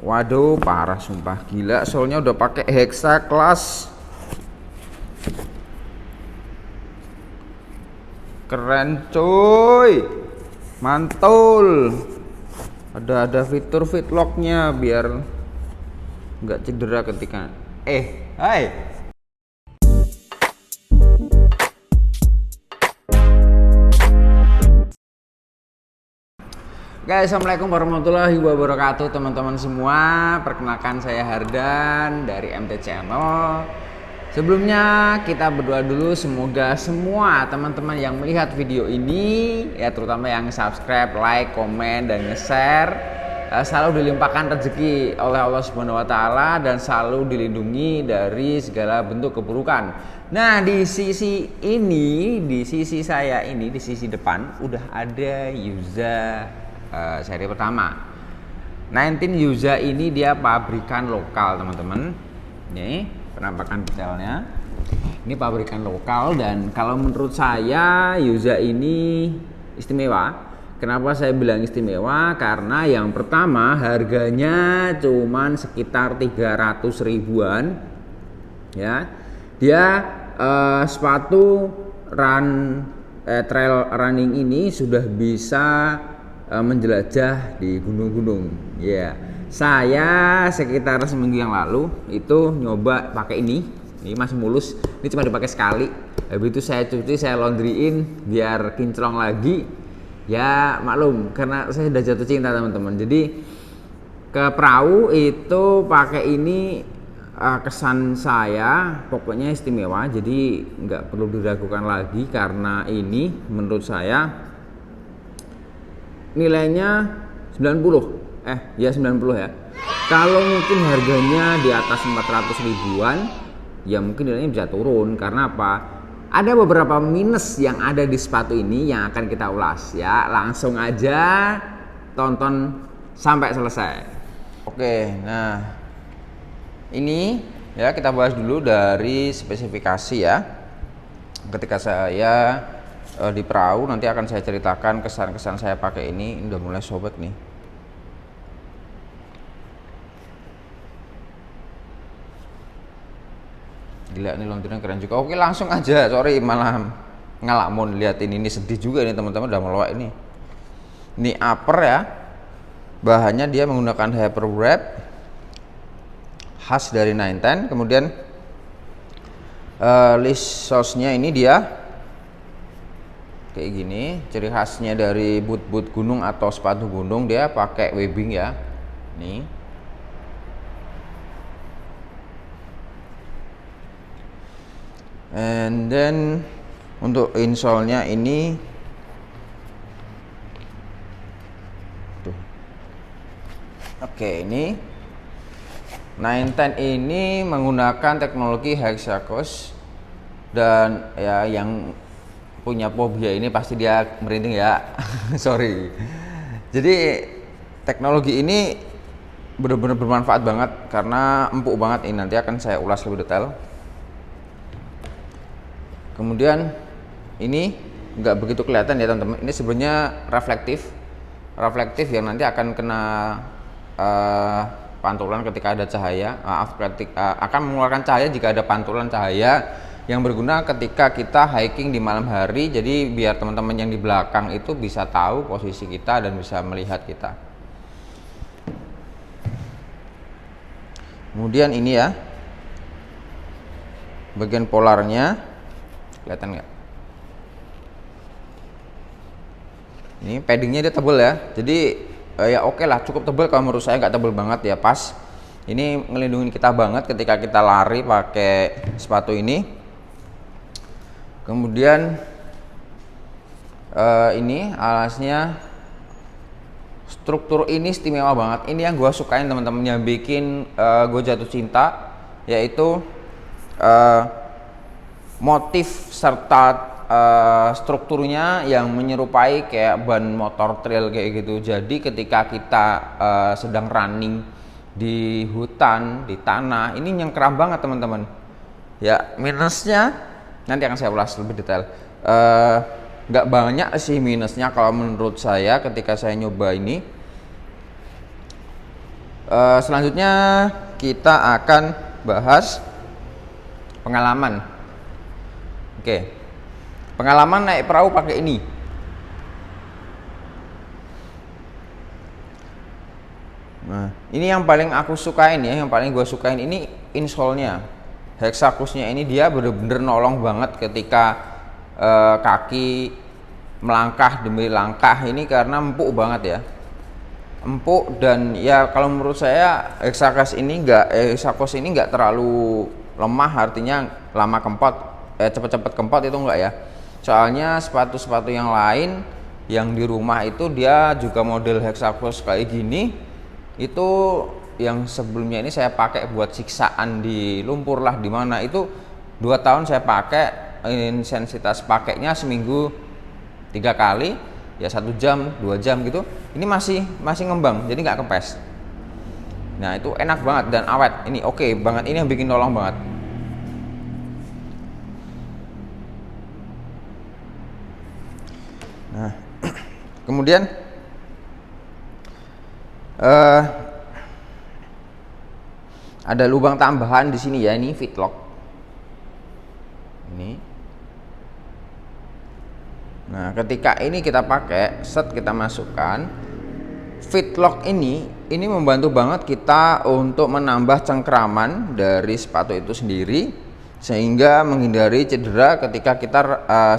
Waduh, parah sumpah, gila. Soalnya udah pakai hexa class. Keren cuy, mantul. Ada fitur fitlocknya biar nggak cedera ketika hai. Guys, assalamualaikum warahmatullahi wabarakatuh teman-teman semua. Perkenalkan saya Hardan dari MT Channel. Sebelumnya kita berdoa dulu, semoga semua teman-teman yang melihat video ini, ya terutama yang subscribe, like, komen, dan nge-share, selalu dilimpahkan rezeki oleh Allah Subhanahu wa Ta'ala dan selalu dilindungi dari segala bentuk keburukan. Nah, di sisi ini, di sisi saya ini, di sisi depan udah ada Yuza seri pertama. 19 Yuza ini dia pabrikan lokal, teman-teman. Nih penampakan detailnya. Ini pabrikan lokal, dan kalau menurut saya Yuza ini istimewa. Kenapa saya bilang istimewa? Karena yang pertama harganya cuman sekitar 300 ribuan. Ya. Dia sepatu trail running ini sudah bisa menjelajah di gunung-gunung. Ya, saya sekitar seminggu yang lalu itu nyoba pakai ini masih mulus. Ini cuma dipakai sekali. Habis itu saya cuci, saya laundryin biar kinclong lagi. Ya maklum, karena saya sudah jatuh cinta teman-teman. Jadi ke perahu itu pakai ini, kesan saya pokoknya istimewa. Jadi nggak perlu diragukan lagi, karena ini menurut saya nilainya 90 ya. Kalau mungkin harganya di atas 400 ribuan, ya mungkin nilainya bisa turun. Karena apa? Ada beberapa minus yang ada di sepatu ini yang akan kita ulas ya. Langsung aja tonton sampai selesai. Oke, nah ini ya kita bahas dulu dari spesifikasi ya. Ketika saya di perahu, nanti akan saya ceritakan kesan-kesan saya pakai ini. Udah mulai sobek nih. Gila, ini lontiran keren juga. Oke, langsung aja. Sorry malah ngalamun liatin ini, sedih juga nih teman-teman, udah meluak ini. Ini upper ya. Bahannya dia menggunakan hyper wrap khas dari 910. Kemudian list sauce-nya ini dia kayak gini. Ciri khasnya dari boot gunung atau sepatu gunung, dia pakai webbing ya. Nih. And then untuk insole-nya ini tuh. Oke, ini 910 ini menggunakan teknologi hexacross, dan ya yang punya fobia ini pasti dia merinding ya. Sorry. Jadi teknologi ini benar-benar bermanfaat banget karena empuk banget. Ini nanti akan saya ulas lebih detail. Kemudian ini nggak begitu kelihatan ya teman-teman. Ini sebenarnya reflektif yang nanti akan kena pantulan ketika ada cahaya. Akan mengeluarkan cahaya jika ada pantulan cahaya yang berguna ketika kita hiking di malam hari. Jadi biar teman-teman yang di belakang itu bisa tahu posisi kita dan bisa melihat kita. Kemudian ini ya, bagian polarnya kelihatan nggak? Ini paddingnya dia tebal ya. Jadi ya oke lah, cukup tebal. Kalau menurut saya nggak tebal banget ya, pas. Ini ngelindungin kita banget ketika kita lari pakai sepatu ini. Kemudian ini alasnya, struktur ini istimewa banget. Ini yang gue sukain teman-teman, yang bikin gue jatuh cinta, yaitu motif serta strukturnya yang menyerupai kayak ban motor trail kayak gitu. Jadi ketika kita sedang running di hutan, di tanah, ini nyengkeram banget teman-teman. Ya minusnya nanti akan saya ulas lebih detail. Nggak banyak sih minusnya kalau menurut saya ketika saya nyoba ini. Selanjutnya kita akan bahas pengalaman. Oke, pengalaman naik perahu pakai ini. Nah, ini yang paling aku sukain ya, yang paling gue sukain ini insole-nya. Hexakusnya ini dia bener-bener nolong banget ketika kaki melangkah demi langkah ini, karena empuk banget ya. Empuk, dan ya kalau menurut saya Hexakus ini enggak terlalu lemah, artinya lama kempot, cepet-cepet kempot itu enggak ya. Soalnya sepatu-sepatu yang lain yang di rumah itu dia juga model Hexakus kayak gini, itu yang sebelumnya ini saya pakai buat siksaan di lumpur lah di mana, itu 2 tahun saya pakai, intensitas pakainya seminggu 3 kali ya, 1 jam 2 jam gitu, ini masih ngembang, jadi nggak kempes. Nah itu enak banget dan awet, ini oke banget, ini yang bikin nolong banget. Nah kemudian ada lubang tambahan di sini ya, ini fitlock ini. Nah ketika ini kita pakai, kita masukkan fitlock ini membantu banget kita untuk menambah cengkraman dari sepatu itu sendiri, sehingga menghindari cedera ketika kita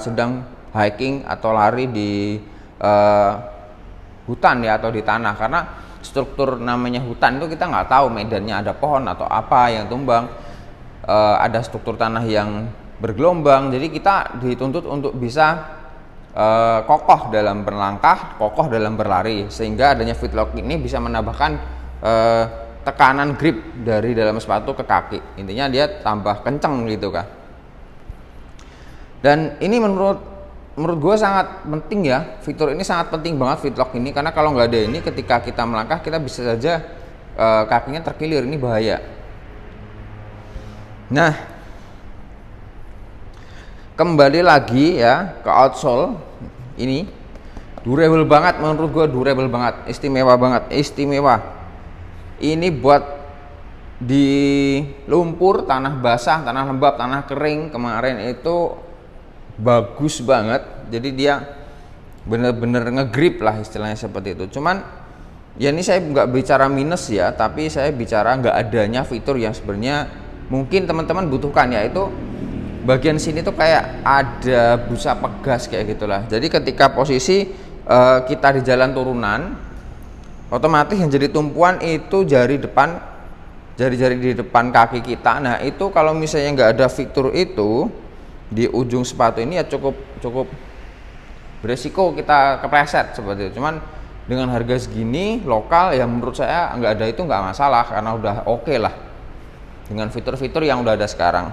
sedang hiking atau lari di hutan ya, atau di tanah. Karena struktur namanya hutan itu kita nggak tahu medannya, ada pohon atau apa yang tumbang, ada struktur tanah yang bergelombang, jadi kita dituntut untuk bisa kokoh dalam berlangkah, kokoh dalam berlari, sehingga adanya fitlock ini bisa menambahkan tekanan grip dari dalam sepatu ke kaki, intinya dia tambah kenceng gitu kan. Dan ini menurut gue sangat penting ya, fitur ini sangat penting banget, fitlock ini, karena kalau nggak ada ini ketika kita melangkah kita bisa saja kakinya terkilir, ini bahaya. Nah kembali lagi ya ke outsole, ini durable banget menurut gue, durable banget, istimewa banget, istimewa. Ini buat di lumpur, tanah basah, tanah lembab, tanah kering kemarin itu bagus banget, jadi dia bener-bener ngegrip lah istilahnya seperti itu. Cuman ya ini saya nggak bicara minus ya, tapi saya bicara nggak adanya fitur yang sebenarnya mungkin teman-teman butuhkan, yaitu bagian sini tuh kayak ada busa pegas kayak gitulah. Jadi ketika posisi kita di jalan turunan, otomatis yang jadi tumpuan itu jari di depan kaki kita. Nah itu kalau misalnya nggak ada fitur itu di ujung sepatu ini ya cukup beresiko kita kepleset seperti itu. Cuman dengan harga segini lokal ya menurut saya nggak ada itu nggak masalah, karena udah oke lah dengan fitur-fitur yang udah ada sekarang.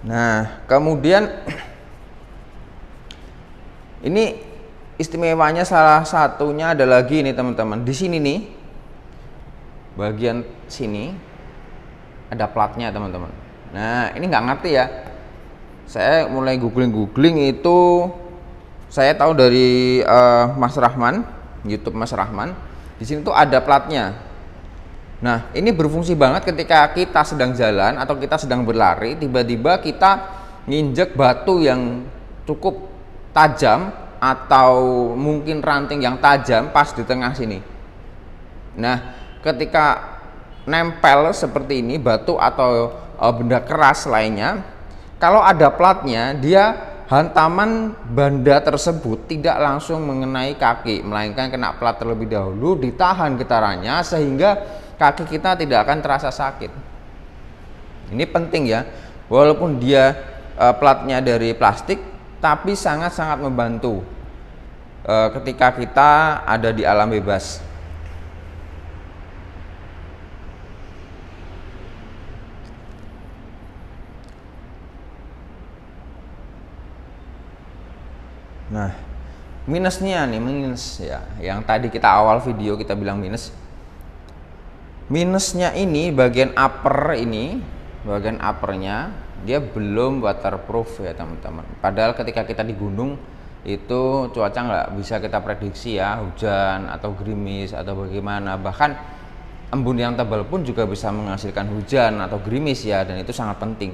Nah kemudian ini istimewanya salah satunya ada lagi nih teman-teman, di sini nih bagian sini ada platnya teman-teman. Nah ini nggak ngerti ya, saya mulai googling itu saya tahu dari Mas Rahman, YouTube Mas Rahman, di sini tuh ada platnya. Nah ini berfungsi banget ketika kita sedang jalan atau kita sedang berlari, tiba-tiba kita nginjek batu yang cukup tajam atau mungkin ranting yang tajam pas di tengah sini. Nah ketika nempel seperti ini batu atau benda keras lainnya, kalau ada platnya, dia hantaman benda tersebut tidak langsung mengenai kaki, melainkan kena plat terlebih dahulu, ditahan getarannya sehingga kaki kita tidak akan terasa sakit. Ini penting ya, walaupun dia platnya dari plastik, tapi sangat-sangat membantu ketika kita ada di alam bebas. Nah, minusnya nih, minus ya, yang tadi kita awal video kita bilang minus. Minusnya ini bagian upper ini, bagian uppernya dia belum waterproof ya teman-teman. Padahal ketika kita di gunung itu cuaca nggak bisa kita prediksi ya, hujan atau gerimis atau bagaimana. Bahkan embun yang tebal pun juga bisa menghasilkan hujan atau gerimis ya, dan itu sangat penting.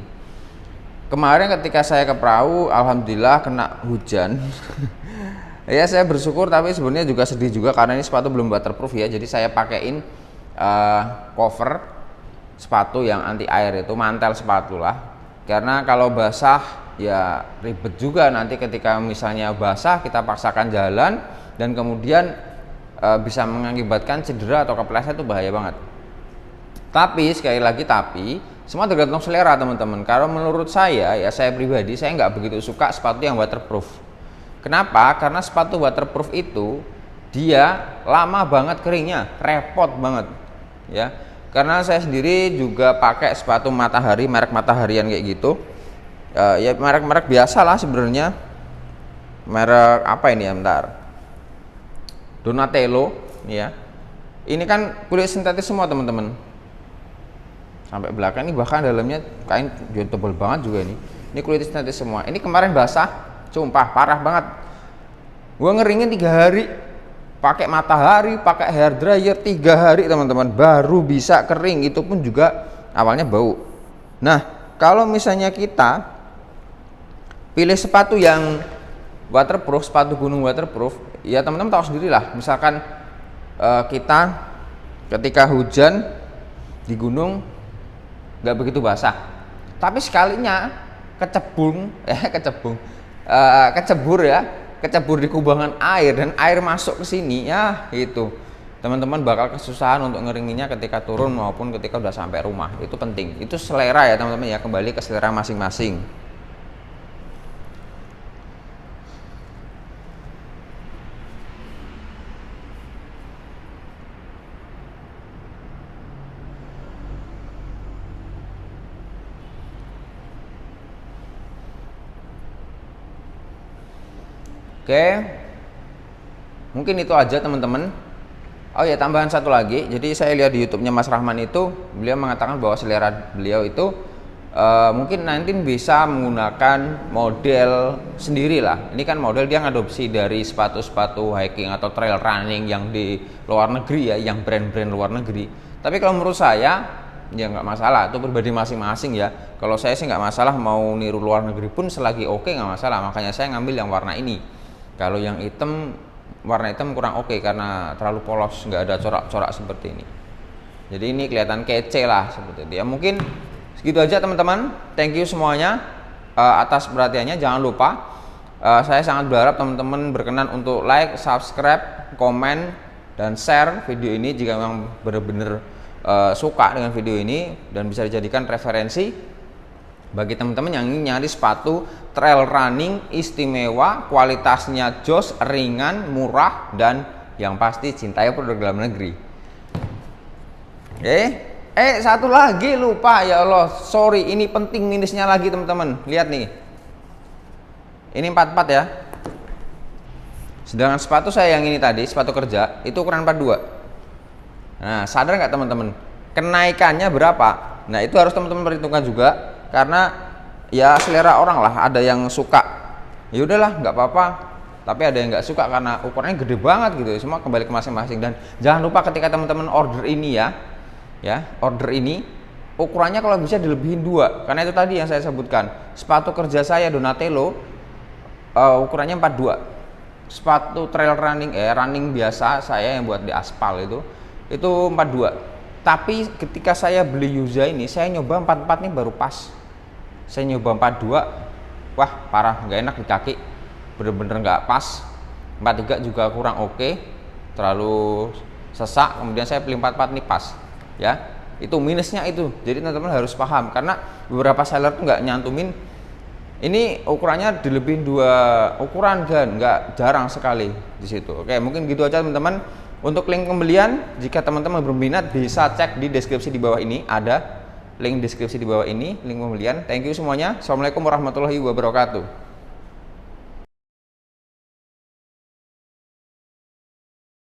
Kemarin ketika saya ke perahu, alhamdulillah kena hujan. Ya saya bersyukur, tapi sebenarnya juga sedih juga karena ini sepatu belum waterproof ya. Jadi saya pakein cover sepatu yang anti air, itu mantel sepatu lah. Karena kalau basah ya ribet juga, nanti ketika misalnya basah kita paksakan jalan dan kemudian bisa mengakibatkan cedera atau kepleset, itu bahaya banget. Tapi sekali lagi, tapi semua tergantung selera teman-teman. Kalau menurut saya ya, saya pribadi saya nggak begitu suka sepatu yang waterproof. Kenapa? Karena sepatu waterproof itu dia lama banget keringnya, repot banget ya. Karena saya sendiri juga pakai sepatu Matahari, merek Mataharian kayak gitu. Ya merek-merek biasa lah sebenarnya. Merek apa ini ya, bentar. Donatello ya. Ini kan kulit sintetis semua teman-teman. Sampai belakang ini, bahkan dalamnya kain tebal banget juga ini. Ini kulit sintetis semua. Ini kemarin basah, sumpah parah banget. Gua ngeringin 3 hari. Pakai Matahari, pakai hair dryer 3 hari teman-teman baru bisa kering. Itu pun juga awalnya bau. Nah, kalau misalnya kita pilih sepatu yang waterproof, sepatu gunung waterproof, ya teman-teman tahu sendiri lah. Misalkan kita ketika hujan di gunung nggak begitu basah, tapi sekalinya kecebur di kubangan air dan air masuk ke sini, ya itu teman-teman bakal kesusahan untuk ngeringinnya ketika turun maupun ketika udah sampai rumah. Itu penting, itu selera ya teman-teman ya, kembali ke selera masing-masing. Oke, mungkin itu aja teman-teman. Oh ya, tambahan satu lagi. Jadi saya lihat di YouTube-nya Mas Rahman itu, beliau mengatakan bahwa selera beliau itu mungkin nanti bisa menggunakan model sendiri lah. Ini kan model dia ngadopsi dari sepatu-sepatu hiking atau trail running yang di luar negeri ya, yang brand-brand luar negeri. Tapi kalau menurut saya ya nggak masalah, itu pribadi masing-masing ya. Kalau saya sih nggak masalah mau niru luar negeri pun selagi oke, nggak masalah. Makanya saya ngambil yang warna ini. Kalau yang hitam, warna hitam kurang oke karena terlalu polos, nggak ada corak-corak seperti ini. Jadi ini kelihatan kece lah seperti itu ya. Mungkin segitu aja teman-teman. Thank you semuanya atas perhatiannya. Jangan lupa saya sangat berharap teman-teman berkenan untuk like, subscribe, komen, dan share video ini jika memang benar-benar suka dengan video ini dan bisa dijadikan referensi bagi teman-teman yang ingin nyari sepatu trail running istimewa, kualitasnya jos, ringan, murah, dan yang pasti cintai produk dalam negeri. Satu lagi lupa, ya Allah, sorry, ini penting, minusnya lagi teman-teman. Lihat nih, ini 44 ya. Sedangkan sepatu saya yang ini tadi, sepatu kerja, itu ukuran 42. Nah, sadar nggak teman-teman? Kenaikannya berapa? Nah, itu harus teman-teman perhitungkan juga. Karena ya selera orang lah, ada yang suka ya udahlah nggak apa-apa, tapi ada yang nggak suka karena ukurannya gede banget gitu. Semua kembali ke masing-masing. Dan jangan lupa ketika teman-teman order ini order ini ukurannya kalau bisa dilebihin 2, karena itu tadi yang saya sebutkan, sepatu kerja saya Donatello ukurannya 42, sepatu trail running running biasa saya yang buat di aspal itu 42. Tapi ketika saya beli Yuza ini, saya nyoba 44 nih baru pas. Saya nyoba 42, wah parah, nggak enak di kaki, bener-bener nggak pas. 43 juga kurang oke, terlalu sesak. Kemudian saya beli 44 nih pas, ya. Itu minusnya itu. Jadi teman-teman harus paham, karena beberapa seller tuh nggak nyantumin ini ukurannya dilebihin 2 ukuran, kan nggak, jarang sekali di situ. Oke, mungkin gitu aja teman-teman. Untuk link pembelian, jika teman-teman berminat bisa cek di deskripsi di bawah ini, ada link deskripsi di bawah ini, link pembelian. Thank you semuanya. Assalamualaikum warahmatullahi wabarakatuh.